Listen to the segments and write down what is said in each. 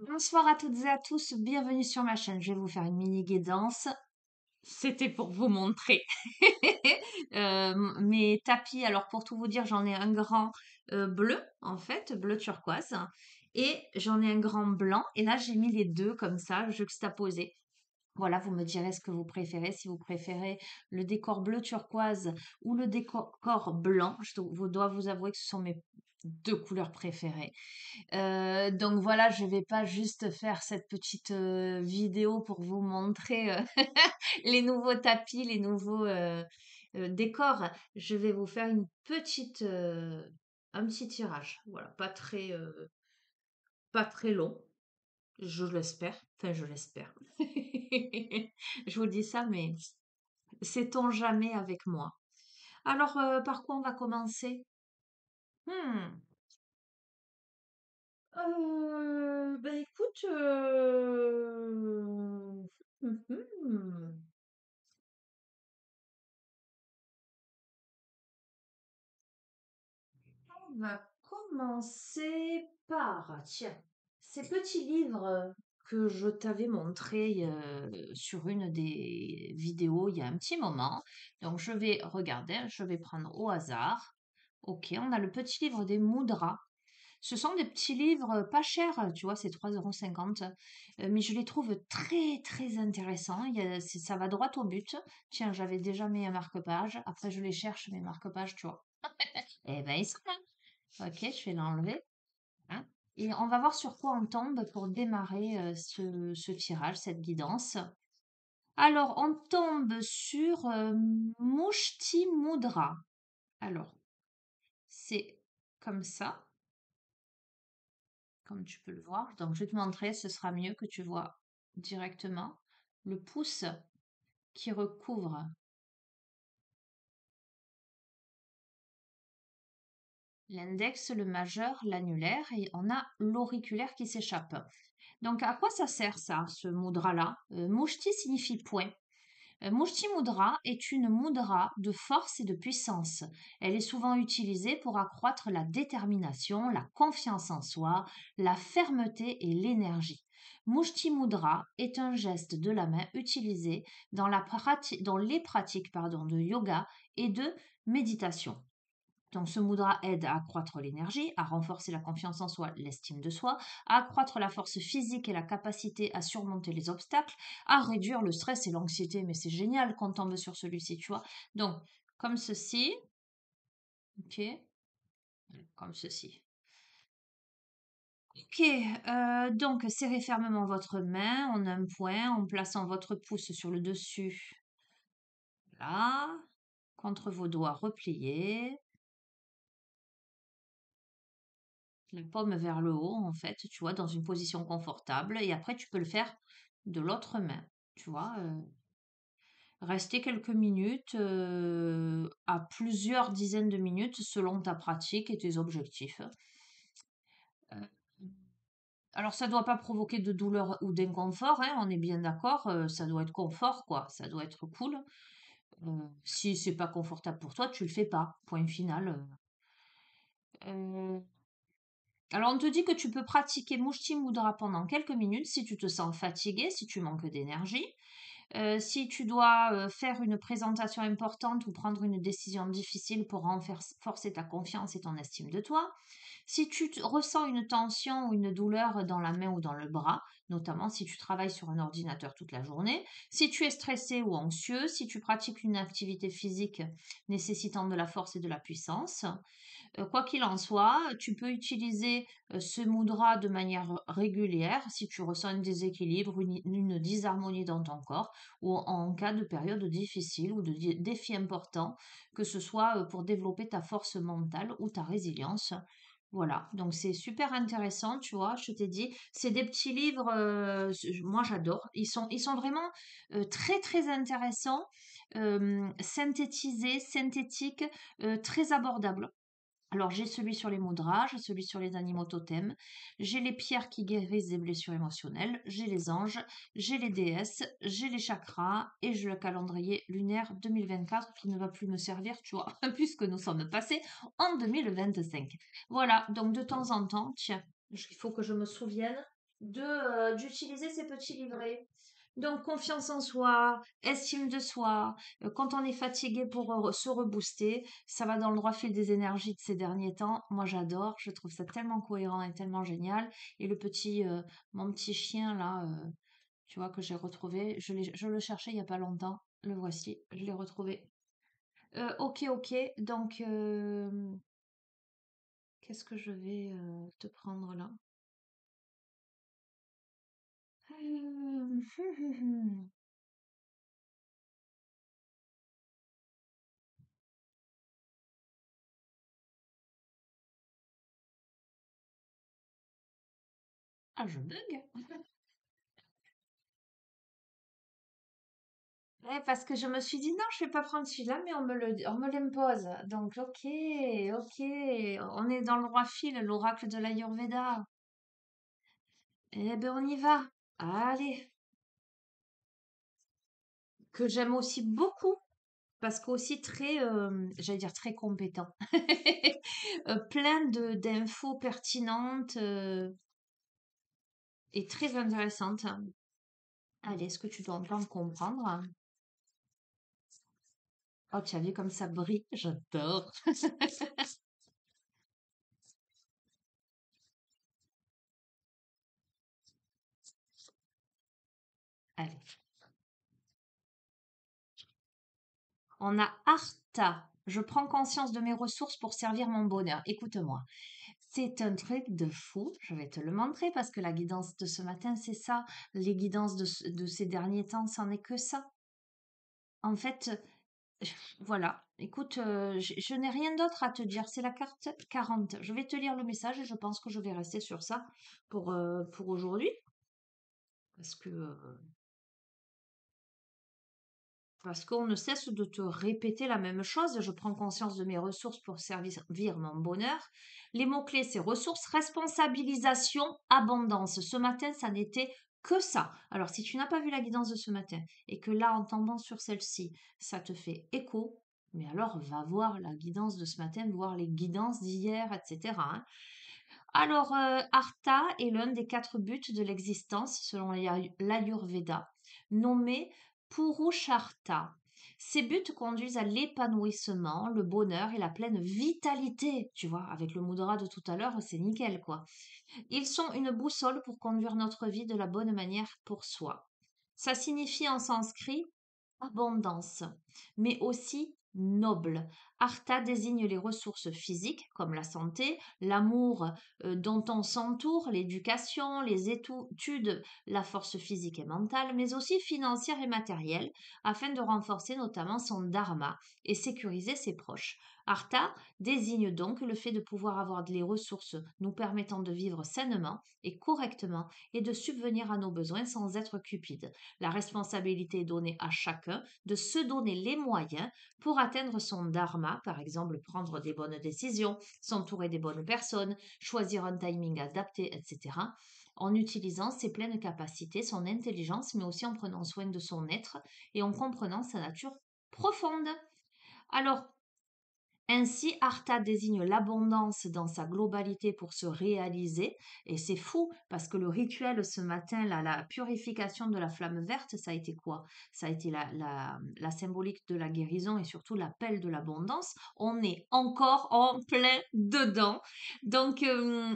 Bonsoir à toutes et à tous, bienvenue sur ma chaîne. Je vais vous faire une mini guidance. C'était pour vous montrer mes tapis. Alors pour tout vous dire, j'en ai un grand bleu en fait, bleu turquoise, et j'en ai un grand blanc. Et là j'ai mis les deux comme ça, juxtaposés. Voilà, vous me direz ce que vous préférez, si vous préférez le décor bleu turquoise ou le décor blanc. Dois vous avouer que ce sont mes deux couleurs préférées. Donc voilà, je vais pas juste faire cette petite vidéo pour vous montrer les nouveaux tapis, les nouveaux décors. Je vais vous faire un petit tirage. Voilà, pas très long, je l'espère. Enfin, je l'espère. Je vous dis ça, mais sait-on jamais avec moi. Alors, par quoi on va commencer? Hmm. Ben écoute, on va commencer par, tiens, ces petits livres que je t'avais montrés sur une des vidéos il y a un petit moment. Donc je vais regarder, je vais prendre au hasard. Ok, on a le petit livre des Moudras. Ce sont des petits livres pas chers, tu vois, c'est 3,50 €. Mais je les trouve très, très intéressants. Ça va droit au but. Tiens, j'avais déjà mis un marque-page. Après, je les cherche, mes marque-pages, tu vois. Eh ben, ils sont là. Ok, je vais l'enlever. Hein. Et on va voir sur quoi on tombe pour démarrer ce tirage, cette guidance. Alors, on tombe sur Mushti Mudra. Alors, c'est comme ça, comme tu peux le voir. Donc, je vais te montrer, ce sera mieux que tu vois directement le pouce qui recouvre l'index, le majeur, l'annulaire et on a l'auriculaire qui s'échappe. Donc, à quoi ça sert ça, ce mudra-là? Mushti signifie point. Mushti Mudra est une mudra de force et de puissance. Elle est souvent utilisée pour accroître la détermination, la confiance en soi, la fermeté et l'énergie. Mushti Mudra est un geste de la main utilisé dans les pratiques de yoga et de méditation. Donc, ce mudra aide à accroître l'énergie, à renforcer la confiance en soi, l'estime de soi, à accroître la force physique et la capacité à surmonter les obstacles, à réduire le stress et l'anxiété. Mais c'est génial qu'on tombe sur celui-ci, tu vois. Donc, comme ceci, ok, comme ceci. Ok, donc serrez fermement votre main en un point en plaçant votre pouce sur le dessus, là, contre vos doigts repliés. La paume vers le haut, en fait, tu vois, dans une position confortable. Et après, tu peux le faire de l'autre main, tu vois. Rester quelques minutes, à plusieurs dizaines de minutes, selon ta pratique et tes objectifs. Euh, alors, ça ne doit pas provoquer de douleur ou d'inconfort, hein, on est bien d'accord. Ça doit être confort, quoi. Ça doit être cool. Si c'est pas confortable pour toi, tu le fais pas. Point final. Euh, Alors, on te dit que tu peux pratiquer Mushti Mudra pendant quelques minutes si tu te sens fatigué, si tu manques d'énergie, si tu dois faire une présentation importante ou prendre une décision difficile pour renforcer ta confiance et ton estime de toi, si ressens une tension ou une douleur dans la main ou dans le bras, notamment si tu travailles sur un ordinateur toute la journée, si tu es stressé ou anxieux, si tu pratiques une activité physique nécessitant de la force et de la puissance, quoi qu'il en soit, tu peux utiliser ce mudra de manière régulière si tu ressens un déséquilibre, une disharmonie dans ton corps ou en cas de période difficile ou de défi important, que ce soit pour développer ta force mentale ou ta résilience. Voilà, donc c'est super intéressant, tu vois, je t'ai dit, c'est des petits livres, moi j'adore, ils sont vraiment très très intéressants, synthétisés, synthétiques, très abordables. Alors, j'ai celui sur les mudras, j'ai celui sur les animaux totems, j'ai les pierres qui guérissent des blessures émotionnelles, j'ai les anges, j'ai les déesses, j'ai les chakras et j'ai le calendrier lunaire 2024 qui ne va plus me servir, tu vois, puisque nous sommes passés en 2025. Voilà, donc de temps en temps, tiens, il faut que je me souvienne. d'utiliser ces petits livrets. Donc, confiance en soi, estime de soi, quand on est fatigué pour se rebooster, ça va dans le droit fil des énergies de ces derniers temps. Moi, j'adore, je trouve ça tellement cohérent et tellement génial. Et mon petit chien là, tu vois, que j'ai retrouvé, je le cherchais il y a pas longtemps. Le voici, je l'ai retrouvé. Ok, ok. Donc, qu'est-ce que je vais te prendre là? Ah, je bug. Ouais, parce que je me suis dit non, je vais pas prendre celui-là, mais on me l'impose. Donc, ok, ok, on est dans le droit fil, l'oracle de l'Ayurveda. Eh ben, on y va. Allez, que j'aime aussi beaucoup, parce qu'aussi très, j'allais dire très compétent. Plein d'infos pertinentes et très intéressantes. Allez, est-ce que tu dois entendre comprendre? Oh, tu as vu comme ça brille? J'adore. Allez. On a Arta. Je prends conscience de mes ressources pour servir mon bonheur. Écoute-moi. C'est un truc de fou. Je vais te le montrer parce que la guidance de ce matin, c'est ça. Les guidances de ces derniers temps, c'en est que ça. En fait, voilà. Écoute, je n'ai rien d'autre à te dire. C'est la carte 40. Je vais te lire le message et je pense que je vais rester sur ça pour aujourd'hui. Parce que Parce qu'on ne cesse de te répéter la même chose. Je prends conscience de mes ressources pour servir mon bonheur. Les mots-clés, c'est ressources, responsabilisation, abondance. Ce matin, ça n'était que ça. Alors, si tu n'as pas vu la guidance de ce matin et que là, en tombant sur celle-ci, ça te fait écho, mais alors va voir la guidance de ce matin, voir les guidances d'hier, etc., hein. Alors, Artha est l'un des 4 buts de l'existence selon l'Ayurveda, nommé Purushartha. Ces buts conduisent à l'épanouissement, le bonheur et la pleine vitalité. Tu vois, avec le mudra de tout à l'heure, c'est nickel, quoi. Ils sont une boussole pour conduire notre vie de la bonne manière pour soi. Ça signifie en sanskrit abondance, mais aussi noble. Artha désigne les ressources physiques comme la santé, l'amour dont on s'entoure, l'éducation, les études, la force physique et mentale, mais aussi financière et matérielle, afin de renforcer notamment son dharma et sécuriser ses proches. Artha désigne donc le fait de pouvoir avoir les ressources nous permettant de vivre sainement et correctement et de subvenir à nos besoins sans être cupide. La responsabilité est donnée à chacun de se donner les moyens pour atteindre son dharma, par exemple prendre des bonnes décisions, s'entourer des bonnes personnes, choisir un timing adapté, etc., en utilisant ses pleines capacités, son intelligence, mais aussi en prenant soin de son être et en comprenant sa nature profonde. Alors, ainsi, Artha désigne l'abondance dans sa globalité pour se réaliser. Et c'est fou parce que le rituel ce matin, là, la purification de la flamme verte, ça a été quoi? Ça a été la symbolique de la guérison et surtout l'appel de l'abondance. On est encore en plein dedans. Donc,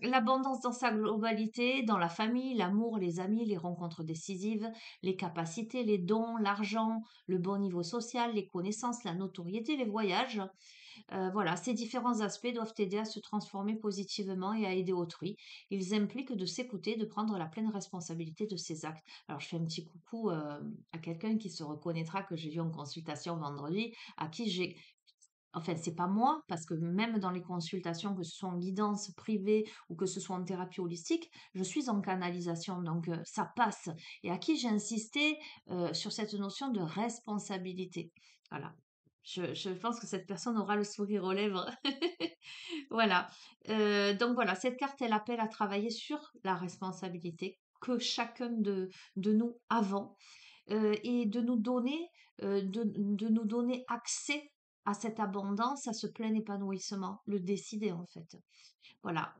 l'abondance dans sa globalité, dans la famille, l'amour, les amis, les rencontres décisives, les capacités, les dons, l'argent, le bon niveau social, les connaissances, la notoriété, les voyages. Voilà, ces différents aspects doivent aider à se transformer positivement et à aider autrui. Ils impliquent de s'écouter, de prendre la pleine responsabilité de ses actes. Alors, je fais un petit coucou à quelqu'un qui se reconnaîtra que j'ai vu en consultation vendredi, à qui j'ai enfin, c'est pas moi, parce que même dans les consultations, que ce soit en guidance privée ou que ce soit en thérapie holistique, je suis en canalisation, donc ça passe. Et à qui j'ai insisté sur cette notion de responsabilité. Voilà. Je pense que cette personne aura le sourire aux lèvres. Voilà. Donc voilà, cette carte, elle appelle à travailler sur la responsabilité que chacun de nous avons et de nous donner accès à cette abondance, à ce plein épanouissement, le décider en fait. Voilà,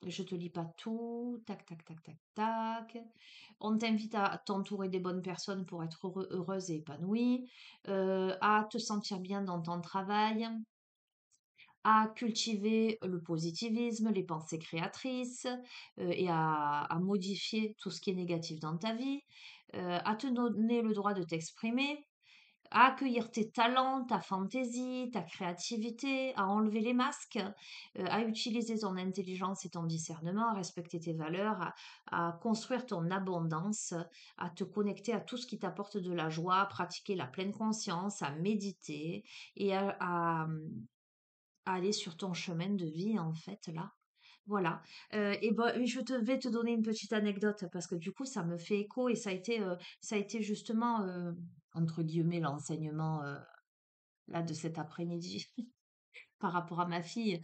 je te lis pas tout, tac, tac, tac, tac, tac. On t'invite à t'entourer des bonnes personnes pour être heureuse et épanouie, à te sentir bien dans ton travail, à cultiver le positivisme, les pensées créatrices, et à modifier tout ce qui est négatif dans ta vie, à te donner le droit de t'exprimer, à accueillir tes talents, ta fantaisie, ta créativité, à enlever les masques, à utiliser ton intelligence et ton discernement, à respecter tes valeurs, à construire ton abondance, à te connecter à tout ce qui t'apporte de la joie, à pratiquer la pleine conscience, à méditer et à aller sur ton chemin de vie, en fait, là. Voilà. Et ben, vais te donner une petite anecdote parce que du coup, ça me fait écho et ça a été justement, entre guillemets, l'enseignement là de cet après-midi par rapport à ma fille,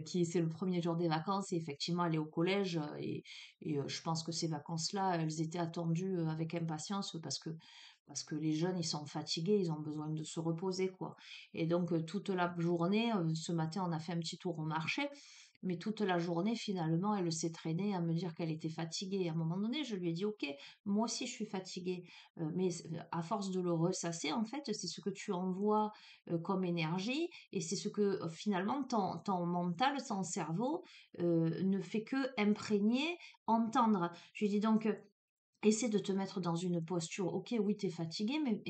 qui c'est le premier jour des vacances et effectivement elle est au collège je pense que ces vacances-là, elles étaient attendues avec impatience parce que les jeunes, ils sont fatigués, ils ont besoin de se reposer, quoi. Et donc, toute la journée, ce matin, on a fait un petit tour au marché, mais toute la journée, finalement, elle s'est traînée à me dire qu'elle était fatiguée. À un moment donné, je lui ai dit, OK, moi aussi, je suis fatiguée. À force de le ressasser, en fait, c'est ce que tu envoies comme énergie et c'est ce que finalement ton mental, ton cerveau ne fait que imprégner, entendre. Je lui dis donc, essaie de te mettre dans une posture, ok, oui, tu es fatigué, mais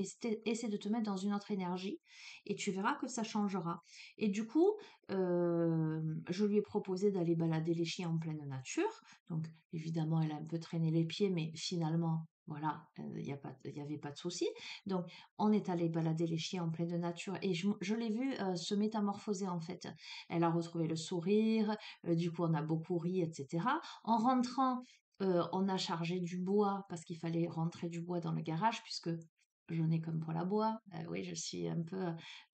essaie de te mettre dans une autre énergie et tu verras que ça changera. Et du coup, je lui ai proposé d'aller balader les chiens en pleine nature. Donc, évidemment, elle a un peu traîné les pieds, mais finalement, voilà, il y avait pas de souci. Donc, on est allé balader les chiens en pleine nature et je l'ai vue se métamorphoser en fait. Elle a retrouvé le sourire, du coup, on a beaucoup ri, etc. En rentrant, on a chargé du bois parce qu'il fallait rentrer du bois dans le garage puisque j'en ai comme pour la bois. Oui, je suis un peu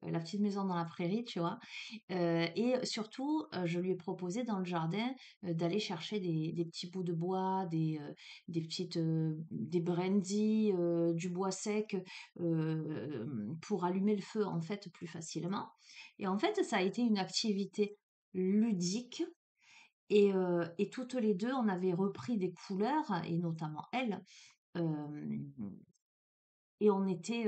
la petite maison dans la prairie, tu vois. Et surtout, je lui ai proposé dans le jardin d'aller chercher des petits bouts de bois, des brindilles, du bois sec pour allumer le feu en fait plus facilement. Et en fait, ça a été une activité ludique et toutes les 2, on avait repris des couleurs et notamment elle, hem et on était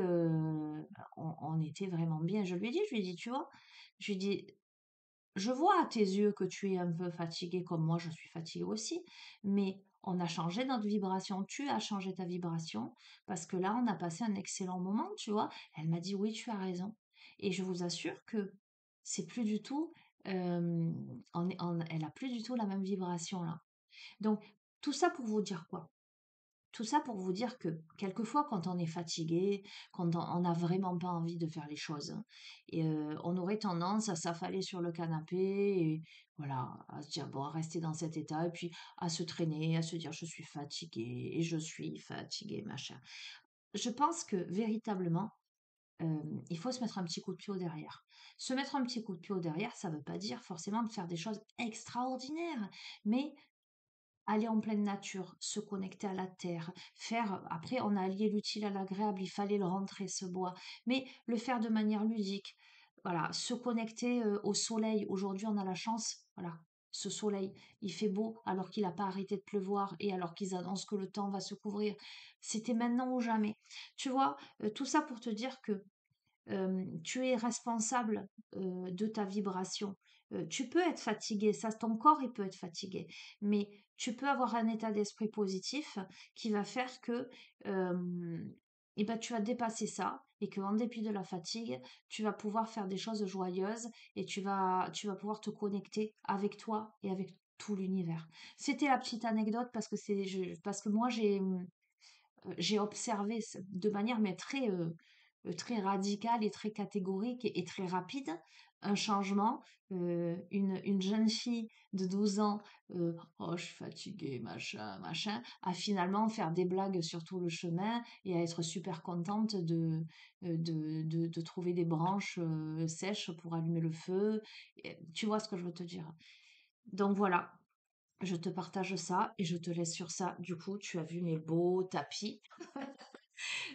vraiment bien. Je lui ai dit: «Tu vois?» je lui ai dit: «Je vois à tes yeux que tu es un peu fatiguée comme moi, je suis fatiguée aussi, mais on a changé notre vibration. Tu as changé ta vibration parce que là, on a passé un excellent moment», tu vois? Elle m'a dit: «Oui, tu as raison» et je vous assure que c'est plus du tout, elle a plus du tout la même vibration là. Donc, tout ça pour vous dire quoi? Tout ça pour vous dire que quelquefois, quand on est fatigué, quand on n'a vraiment pas envie de faire les choses, hein, on aurait tendance à s'affaler sur le canapé et voilà, à se dire, bon, à rester dans cet état et puis à se traîner, à se dire, je suis fatigué et je suis fatigué, machin. Je pense que véritablement, il faut se mettre un petit coup de pied au derrière. Se mettre un petit coup de pied au derrière, ça ne veut pas dire forcément de faire des choses extraordinaires, mais aller en pleine nature, se connecter à la terre, faire après on a allié l'utile à l'agréable, il fallait le rentrer ce bois, mais le faire de manière ludique. Voilà, se connecter, au soleil. Aujourd'hui, on a la chance, voilà, ce soleil, il fait beau alors qu'il n'a pas arrêté de pleuvoir et alors qu'ils annoncent que le temps va se couvrir. C'était maintenant ou jamais. Tu vois? Tout ça pour te dire que tu es responsable de ta vibration. Tu peux être fatigué, ça, ton corps, il peut être fatigué, mais tu peux avoir un état d'esprit positif qui va faire que eh ben, tu vas dépasser ça et qu'en dépit de la fatigue, tu vas pouvoir faire des choses joyeuses et tu vas pouvoir te connecter avec toi et avec tout l'univers. C'était la petite anecdote parce que parce que moi j'ai observé de manière mais très radicale et très catégorique et très rapide un changement. Une jeune fille de 12 ans, oh, je suis fatiguée, machin, machin, à finalement faire des blagues sur tout le chemin et à être super contente de trouver des branches sèches pour allumer le feu. Tu vois ce que je veux te dire? Donc voilà, je te partage ça et je te laisse sur ça. Du coup, tu as vu mes beaux tapis.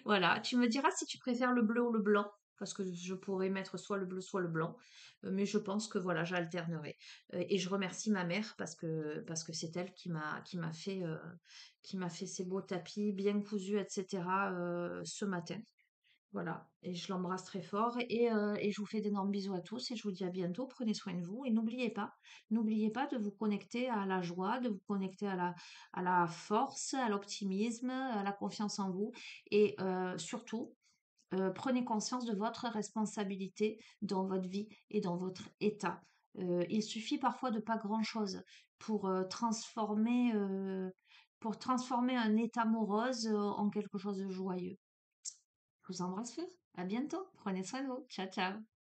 Voilà, tu me diras si tu préfères le bleu ou le blanc. parce que je pourrais mettre soit le bleu, soit le blanc. Mais je pense que voilà, j'alternerai. Et je remercie ma mère parce que c'est elle qui m'a fait ces beaux tapis bien cousus, etc. Ce matin. Voilà, et je l'embrasse très fort et je vous fais d'énormes bisous à tous et je vous dis à bientôt. Prenez soin de vous et n'oubliez pas de vous connecter à la joie, de vous connecter à la force, à l'optimisme, à la confiance en vous et surtout, prenez conscience de votre responsabilité dans votre vie et dans votre état. Il suffit parfois de pas grand-chose pour pour transformer un état morose en quelque chose de joyeux. Je vous embrasse fort. À bientôt. Prenez soin de vous. Ciao, ciao.